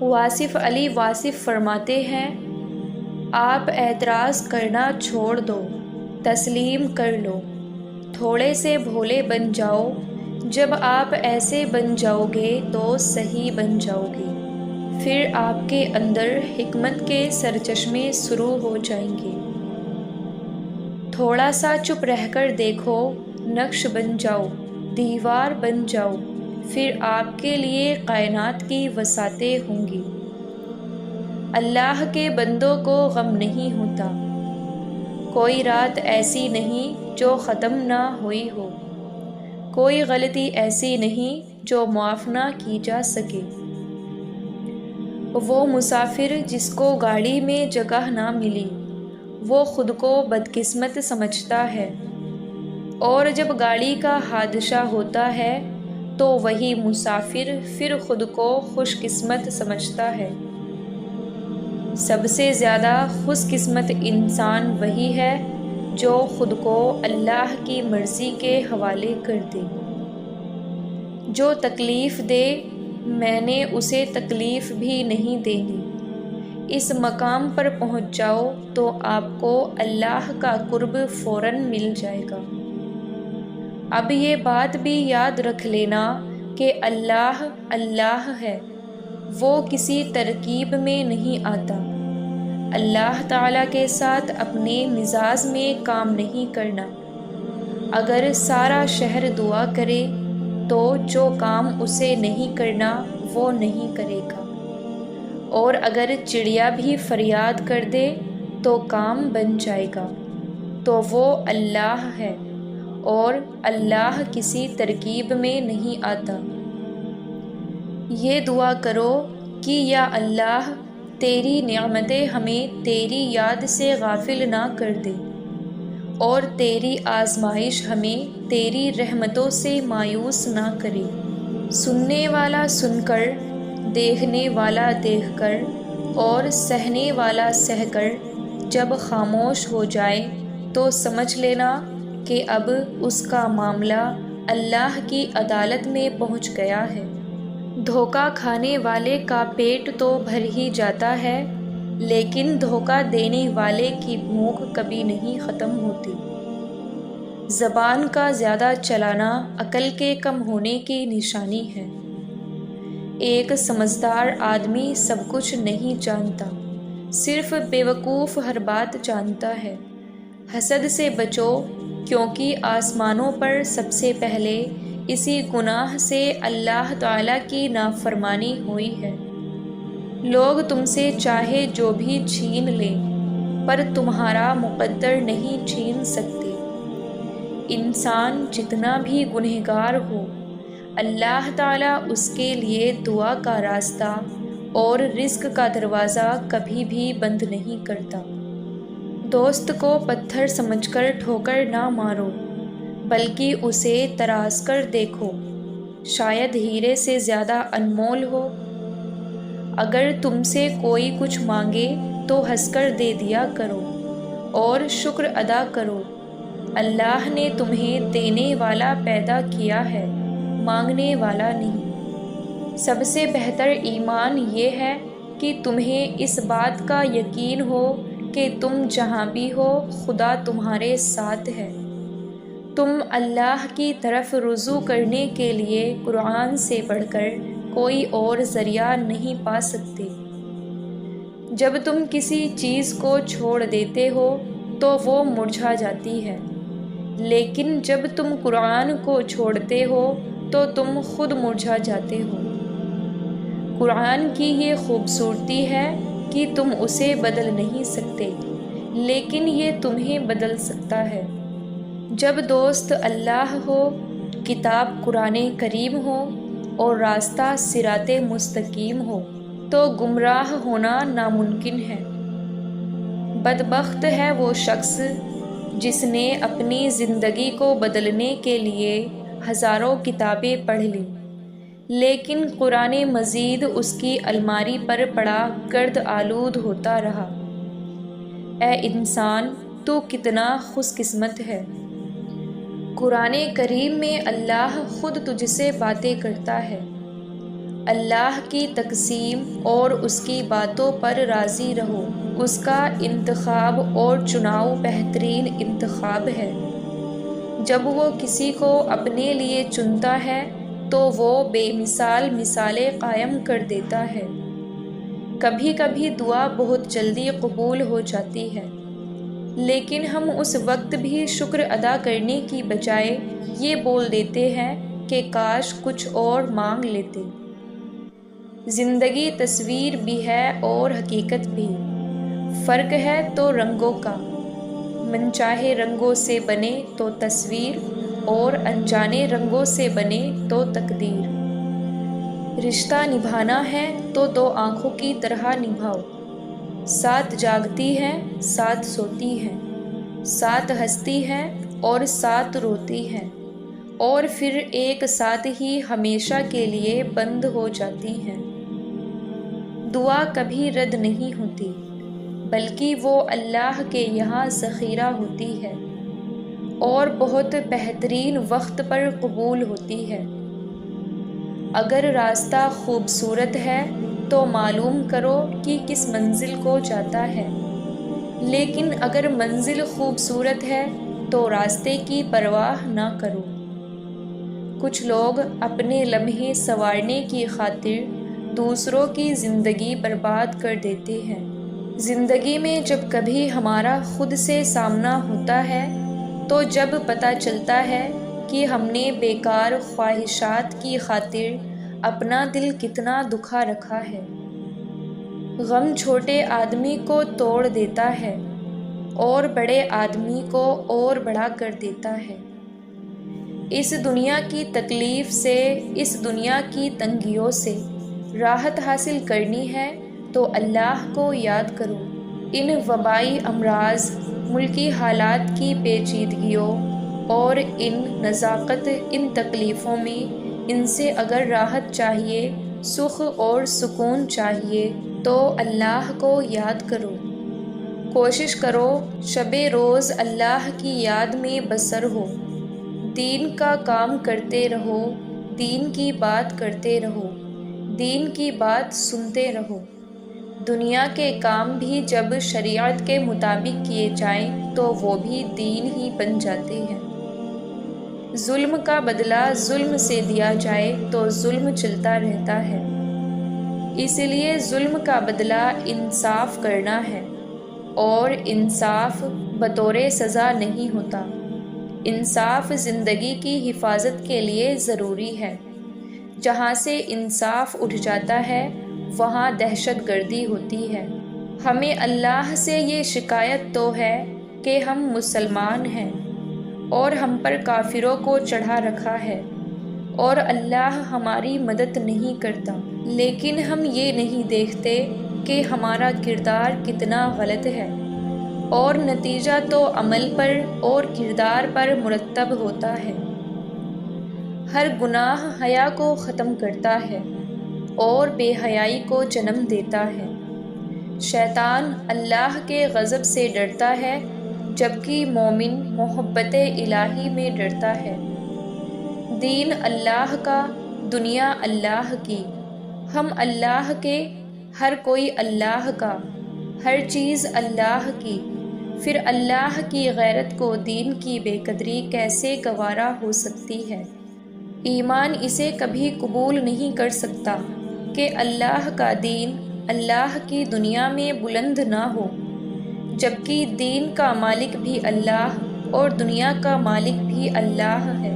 واصف علی واصف فرماتے ہیں، آپ اعتراض کرنا چھوڑ دو، تسلیم کر لو، تھوڑے سے بھولے بن جاؤ۔ جب آپ ایسے بن جاؤ گے تو صحیح بن جاؤ گے، پھر آپ کے اندر حکمت کے سرچشمے شروع ہو جائیں گے۔ تھوڑا سا چپ رہ کر دیکھو، نقش بن جاؤ، دیوار بن جاؤ، پھر آپ کے لیے کائنات کی وسعتیں ہوں گی۔ اللہ کے بندوں کو غم نہیں ہوتا، کوئی رات ایسی نہیں جو ختم نہ ہوئی ہو، کوئی غلطی ایسی نہیں جو معاف نہ کی جا سکے۔ وہ مسافر جس کو گاڑی میں جگہ نہ ملی، وہ خود کو بدقسمت سمجھتا ہے، اور جب گاڑی کا حادثہ ہوتا ہے تو وہی مسافر پھر خود کو خوش قسمت سمجھتا ہے۔ سب سے زیادہ خوش قسمت انسان وہی ہے جو خود کو اللہ کی مرضی کے حوالے کر دے۔ جو تکلیف دے، میں نے اسے تکلیف بھی نہیں دینی۔ اس مقام پر پہنچ جاؤ تو آپ کو اللہ کا قرب فوراً مل جائے گا۔ اب یہ بات بھی یاد رکھ لینا کہ اللہ اللہ ہے، وہ کسی ترکیب میں نہیں آتا۔ اللہ تعالیٰ کے ساتھ اپنے مزاج میں کام نہیں کرنا۔ اگر سارا شہر دعا کرے تو جو کام اسے نہیں کرنا وہ نہیں کرے گا، اور اگر چڑیا بھی فریاد کر دے تو کام بن جائے گا۔ تو وہ اللہ ہے، اور اللہ کسی ترکیب میں نہیں آتا۔ یہ دعا کرو کہ یا اللہ تیری نعمتیں ہمیں تیری یاد سے غافل نہ کر دے، اور تیری آزمائش ہمیں تیری رحمتوں سے مایوس نہ کرے۔ سننے والا سن کر، دیکھنے والا دیکھ کر، اور سہنے والا سہ کر جب خاموش ہو جائے تو سمجھ لینا کہ اب اس کا معاملہ اللہ کی عدالت میں پہنچ گیا ہے۔ دھوکہ کھانے والے کا پیٹ تو بھر ہی جاتا ہے، لیکن دھوکہ دینے والے کی بھوک کبھی نہیں ختم ہوتی۔ زبان کا زیادہ چلانا عقل کے کم ہونے کی نشانی ہے۔ ایک سمجھدار آدمی سب کچھ نہیں جانتا، صرف بیوقوف ہر بات جانتا ہے۔ حسد سے بچو، کیونکہ آسمانوں پر سب سے پہلے اسی گناہ سے اللہ تعالیٰ کی نافرمانی ہوئی ہے۔ لوگ تم سے چاہے جو بھی چھین لیں، پر تمہارا مقدر نہیں چھین سکتے۔ انسان جتنا بھی گنہگار ہو، اللہ تعالیٰ اس کے لیے دعا کا راستہ اور رزق کا دروازہ کبھی بھی بند نہیں کرتا۔ دوست کو پتھر سمجھ کر ٹھوکر نہ مارو، بلکہ اسے تراش کر دیکھو، شاید ہیرے سے زیادہ انمول ہو۔ اگر تم سے کوئی کچھ مانگے تو ہنس کر دے دیا کرو، اور شکر ادا کرو۔ اللہ نے تمہیں دینے والا پیدا کیا ہے، مانگنے والا نہیں۔ سب سے بہتر ایمان یہ ہے کہ تمہیں اس بات کا یقین ہو کہ تم جہاں بھی ہو خدا تمہارے ساتھ ہے۔ تم اللہ کی طرف رجوع کرنے کے لیے قرآن سے بڑھ کر کوئی اور ذریعہ نہیں پا سکتے۔ جب تم کسی چیز کو چھوڑ دیتے ہو تو وہ مرجھا جاتی ہے، لیکن جب تم قرآن کو چھوڑتے ہو تو تم خود مرجھا جاتے ہو۔ قرآن کی یہ خوبصورتی ہے کہ تم اسے بدل نہیں سکتے، لیکن یہ تمہیں بدل سکتا ہے۔ جب دوست اللہ ہو، کتاب قرآن کریم ہو، اور راستہ صراط مستقیم ہو تو گمراہ ہونا ناممکن ہے۔ بدبخت ہے وہ شخص جس نے اپنی زندگی کو بدلنے کے لیے ہزاروں کتابیں پڑھ لیں، لیکن قرآن مجید اس کی الماری پر پڑا گرد آلود ہوتا رہا۔ اے انسان، تو کتنا خوش قسمت ہے۔ قرآن کریم میں اللہ خود تجھ سے باتیں کرتا ہے، اللہ کی تقسیم اور اس کی باتوں پر راضی رہو۔ اس کا انتخاب اور چناؤ بہترین انتخاب ہے۔ جب وہ کسی کو اپنے لیے چنتا ہے تو وہ بے مثال مثالیں قائم کر دیتا ہے۔ کبھی کبھی دعا بہت جلدی قبول ہو جاتی ہے، لیکن ہم اس وقت بھی شکر ادا کرنے کی بجائے یہ بول دیتے ہیں کہ کاش کچھ اور مانگ لیتے۔ زندگی تصویر بھی ہے اور حقیقت بھی، فرق ہے تو رنگوں کا۔ من چاہے رنگوں سے بنے تو تصویر، اور انجانے رنگوں سے بنے تو تقدیر۔ رشتہ نبھانا ہے تو دو آنکھوں کی طرح نبھاؤ، ساتھ جاگتی ہے، ساتھ سوتی ہے، ساتھ ہنستی ہے اور ساتھ روتی ہے، اور پھر ایک ساتھ ہی ہمیشہ کے لیے بند ہو جاتی ہیں۔ دعا کبھی رد نہیں ہوتی، بلکہ وہ اللہ کے یہاں ذخیرہ ہوتی ہے اور بہت بہترین وقت پر قبول ہوتی ہے۔ اگر راستہ خوبصورت ہے تو معلوم کرو کہ کس منزل کو جاتا ہے، لیکن اگر منزل خوبصورت ہے تو راستے کی پرواہ نہ کرو۔ کچھ لوگ اپنے لمحے سنوارنے کی خاطر دوسروں کی زندگی برباد کر دیتے ہیں۔ زندگی میں جب کبھی ہمارا خود سے سامنا ہوتا ہے تو جب پتہ چلتا ہے کہ ہم نے بیکار خواہشات کی خاطر اپنا دل کتنا دکھا رکھا ہے۔ غم چھوٹے آدمی کو توڑ دیتا ہے اور بڑے آدمی کو اور بڑا کر دیتا ہے۔ اس دنیا کی تکلیف سے، اس دنیا کی تنگیوں سے راحت حاصل کرنی ہے تو اللہ کو یاد کرو۔ ان وبائی امراض، ملکی حالات کی پیچیدگیوں اور ان نزاکت، ان تکلیفوں میں ان سے اگر راحت چاہیے، سکھ اور سکون چاہیے تو اللہ کو یاد کرو۔ کوشش کرو شب روز اللہ کی یاد میں بسر ہو، دین کا کام کرتے رہو، دین کی بات کرتے رہو، دین کی بات سنتے رہو۔ دنیا کے کام بھی جب شریعت کے مطابق کیے جائیں تو وہ بھی دین ہی بن جاتے ہیں۔ ظلم کا بدلہ ظلم سے دیا جائے تو ظلم چلتا رہتا ہے، اس لیے ظلم کا بدلہ انصاف کرنا ہے، اور انصاف بطور سزا نہیں ہوتا۔ انصاف زندگی کی حفاظت کے لیے ضروری ہے۔ جہاں سے انصاف اٹھ جاتا ہے وہاں دہشت گردی ہوتی ہے۔ ہمیں اللہ سے یہ شکایت تو ہے کہ ہم مسلمان ہیں اور ہم پر کافروں کو چڑھا رکھا ہے اور اللہ ہماری مدد نہیں کرتا، لیکن ہم یہ نہیں دیکھتے کہ ہمارا کردار کتنا غلط ہے، اور نتیجہ تو عمل پر اور کردار پر مرتب ہوتا ہے۔ ہر گناہ حیا کو ختم کرتا ہے اور بے حیائی کو جنم دیتا ہے۔ شیطان اللہ کے غضب سے ڈرتا ہے جبکہ مومن محبت الہی میں ڈرتا ہے۔ دین اللہ کا، دنیا اللہ کی، ہم اللہ کے، ہر کوئی اللہ کا، ہر چیز اللہ کی، پھر اللہ کی غیرت کو دین کی بے قدری کیسے گوارا ہو سکتی ہے؟ ایمان اسے کبھی قبول نہیں کر سکتا کہ اللہ کا دین اللہ کی دنیا میں بلند نہ ہو، جبکہ دین کا مالک بھی اللہ اور دنیا کا مالک بھی اللہ ہے۔